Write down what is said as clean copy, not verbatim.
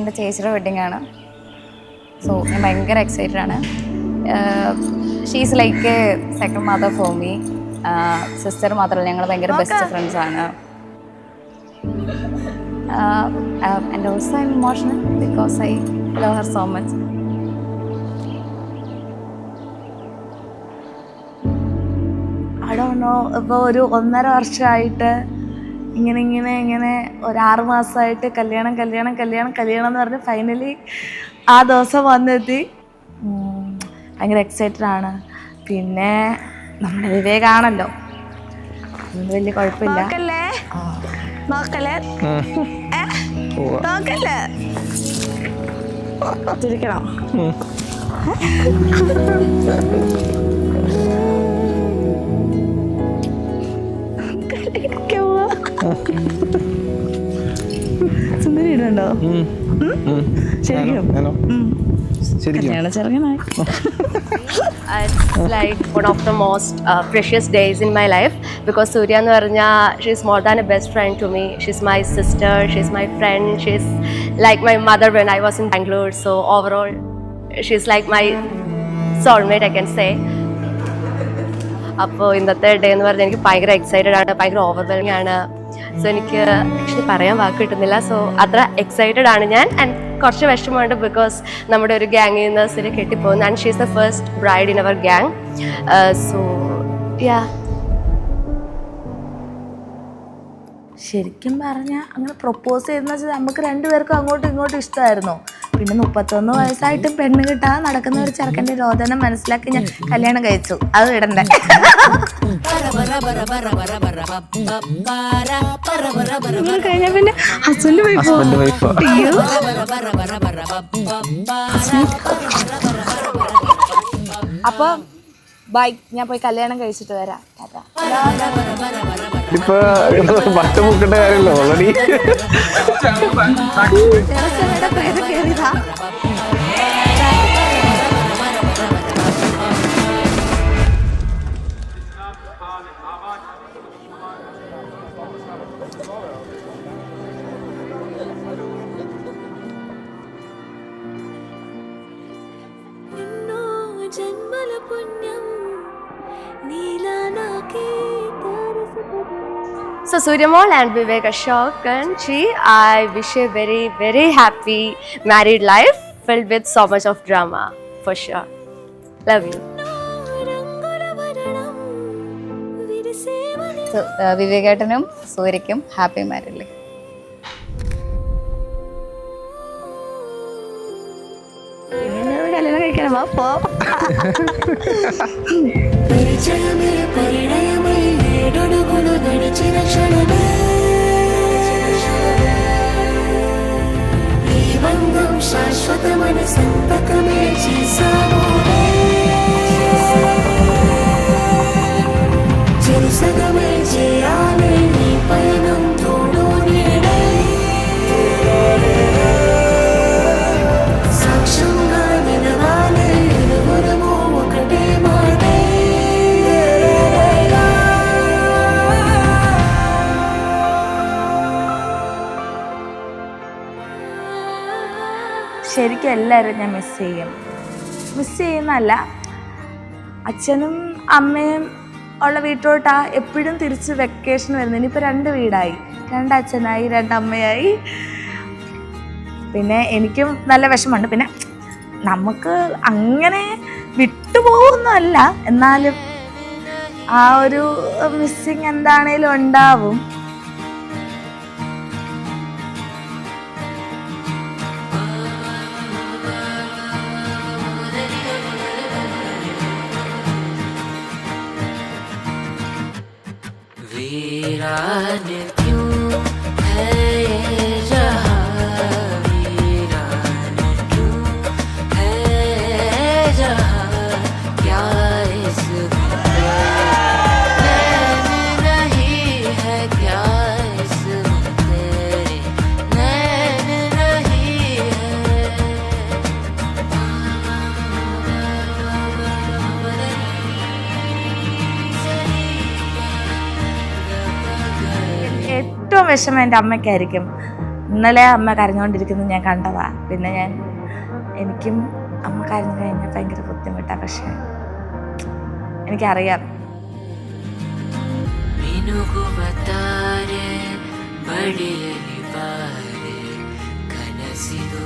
എൻ്റെ ചേച്ചിയുടെ വെഡിങ് ആണ്. സോ ഞാൻ ഭയങ്കര എക്സൈറ്റഡ് ആണ്. She's like second mother for me. Sister മാത്രമല്ല, ഞങ്ങൾ ഭയങ്കര ബെസ്റ്റ് ഫ്രണ്ട്സ് ആണ്. And also I'm emotional because I love her so much. അടോണോ ഇപ്പോൾ ഒരു 1.5 വർഷമായിട്ട് ഇങ്ങനെ ഒരു 6 മാസമായിട്ട് കല്യാണം എന്ന് പറഞ്ഞ് ഫൈനലി ആ ദിവസം വന്നെത്തി. ഭയങ്കര എക്സൈറ്റഡ് ആണ്. പിന്നെ നമ്മുടെ വിവേകാണല്ലോ, അതുകൊണ്ട് വലിയ കുഴപ്പമില്ല. ചിരിക്കണം. സുന്ദരി ഇടുന്നുണ്ടോ? ശരിക്കും ചെറുങ്ങനായി. It's like one of the most precious days in my life because Surya nu parnja, she's more than a best friend to me. She's my sister, she's my friend, she's like my mother when I was in Bangalore. So overall she's like my soulmate, I can say. അപ്പോൾ ഇന്നത്തെ day എന്ന് പറഞ്ഞാൽ എനിക്ക് ഭയങ്കര excited ആണ്, ഭയങ്കര overwhelming ആണ്. So എനിക്ക് ആക്ച്വലി പറയാൻ വാക്ക് കിട്ടുന്നില്ല. സോ അത്ര എക്സൈറ്റഡ് ആണ് ഞാൻ. ആൻഡ് കുറച്ച് വിഷമമുണ്ട് ബിക്കോസ് നമ്മുടെ ഒരു ഗ്യാങ്ങിൽ നിന്ന് സിരി കെട്ടിപ്പോകുന്നു. And she is the first bride in our gang. So yeah, ശരിക്കും പറഞ്ഞാൽ അങ്ങനെ പ്രൊപ്പോസ് ചെയ്യുന്ന വെച്ചാൽ നമുക്ക് രണ്ടുപേർക്കും അങ്ങോട്ടും ഇങ്ങോട്ടും ഇഷ്ടമായിരുന്നു. പിന്നെ 31 വയസ്സായിട്ട് പെണ്ണ് കിട്ടാതെ നടക്കുന്ന ഒരു ചെറുക്കൻ്റെ രോദനം മനസ്സിലാക്കി ഞാൻ കല്യാണം കഴിച്ചു. അത് ഇടണ്ടേ. കഴിഞ്ഞ പിന്നെ ഹസ്ബൻഡ് വൈഫോ. അപ്പൊ ബൈ, ഞാൻ പോയി കല്യാണം കഴിച്ചിട്ട് വരാം. ഇപ്പൊ ബട്ടുമുക്കേണ്ട കാര്യമല്ലോ already. So Suryamol and Vivek Ashok and Chi, I wish you a very, very happy married life filled with so much of drama, for sure. Love you. So വിവേകേട്ടനും സൂര്യയ്ക്കും ഹാപ്പി മാരീഡ് ലൈഫ്. കല്യാണം കഴിക്കണം. അപ്പോ శాశ్వతమైన సంతకమే చేసాము. చెరుసగమే చేయాలి నీ పయనం తోడు నీడై. సాక్ష్యంగా నిలవాలి ఇరువురము ఒకటే మాటే. ശരിക്കും എല്ലാവരും ഞാൻ മിസ് ചെയ്യുന്നല്ല, അച്ഛനും അമ്മയും ഉള്ള വീട്ടിലോട്ടാ എപ്പോഴും തിരിച്ച് വെക്കേഷൻ വരുന്നത്. ഇനിയിപ്പോൾ 2 വീടായി, 2 അച്ഛനായി, 2 അമ്മയായി. പിന്നെ എനിക്കും നല്ല വിഷമമുണ്ട്. പിന്നെ നമുക്ക് അങ്ങനെ വിട്ടുപോകുന്നല്ല, എന്നാലും ആ ഒരു മിസ്സിങ് എന്താണേലും ഉണ്ടാവും. वीरान क्यों है ये जहां, वीरान क्यों है जहां, क्या इसमें नैन नहीं है, क्या इसमें तेरे नैन नहीं है. ഏറ്റവും വിഷമം എൻ്റെ അമ്മയ്ക്കായിരിക്കും. ഇന്നലെ അമ്മ കരഞ്ഞുകൊണ്ടിരിക്കുന്നത് ഞാൻ കണ്ടതാ. പിന്നെ എനിക്കും അമ്മ കരഞ്ഞു കഴിഞ്ഞാൽ ഭയങ്കര ബുദ്ധിമുട്ടാണ്. പക്ഷെ എനിക്കറിയാം. ಬಡಿಯಲಿ ಬಾರೆ ಕನಸಿದು